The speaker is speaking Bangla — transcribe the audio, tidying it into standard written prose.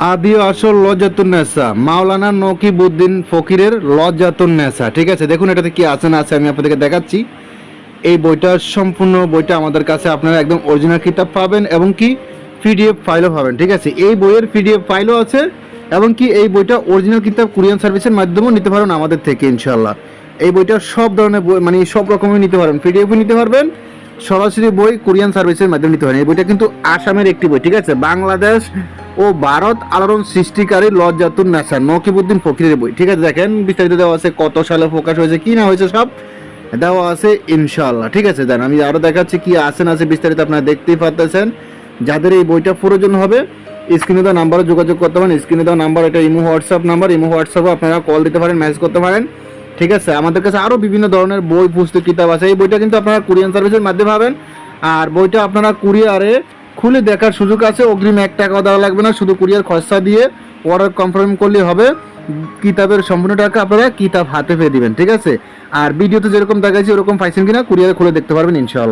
আদি আসল লজ্জাতুন্নেসা মাওলানা নকিবউদ্দিন ফকিরের লজ্জাতুন্নেসা। ঠিক আছে, দেখুন এটাতে কি আছে না আছে আমি আপনাদেরকে দেখাচ্ছি। এই বইটা সম্পূর্ণ বইটা আমাদের কাছে আপনারা একদম অরিজিনাল কিতাব পাবেন এবং কি পিডিএফ ফাইলও পাবেন। ঠিক আছে, এই বইয়ের পিডিএফ ফাইলও আছে এবং কি এই বইটা অরিজিনাল কিতাব কুরিয়ান সার্ভিসের মাধ্যমেও নিতে পারেন আমাদের থেকে ইনশাল্লাহ। এই বইটা সব ধরনের বই মানে সব রকমের নিতে পারেন, পিডিএফও নিতে পারবেন, সরাসরি বই কোরিয়ান সার্ভিসের মাধ্যমে নিতে পারেন। এই বইটা কিন্তু আসামের একটি বই। ঠিক আছে, বাংলাদেশ ও ভারত আলোড়ন সৃষ্টিকারী লজ্জাতুন্নেসা নকিবউদ্দিন ফকিরের বই। ঠিক আছে, দেখেন বিস্তারিত দেওয়া আছে, কত সালে প্রকাশ হয়েছে কি না হয়েছে সব দেওয়া আছে ইনশাল্লাহ। ঠিক আছে, দেন আমি আরও দেখাচ্ছি কি আছে না আছে বিস্তারিত আপনারা দেখতেই পাচ্ছেন। যাদের এই বইটা প্রয়োজন হবে স্ক্রিনে দেওয়া নাম্বারে যোগাযোগ করতে পারেন। স্ক্রিনে দেওয়া নাম্বার এটা ইমো হোয়াটসঅ্যাপ নাম্বার, ইমো হোয়াটসঅ্যাপে আপনারা কল দিতে পারেন, মেসেজ করতে পারেন। ঠিক আছে, আমাদের কাছে আরও বিভিন্ন ধরনের বই পুস্তক কিতাব আছে। এই বইটা কিন্তু আপনারা কুরিয়ান সার্ভিসের মাধ্যমে পাবেন। আর বইটা আপনারা কুরিয়ারে খুলে দেখার সুযোগ আছে, অগ্রিম 1 টাকাও দেওয়া লাগবে না, শুধু কুরিয়ার খরচা দিয়ে অর্ডার কনফার্ম করলেই হবে। কিতাবের সম্পূর্ণ টাকা আপনারা কিতাব হাতে পেয়ে দিবেন। ঠিক আছে, আর ভিডিওতে যেরকম দেখাচ্ছি ওরকম পাইছেন কিনা কুরিয়ারে খুলে দেখতে পারবেন ইনশাআল্লাহ।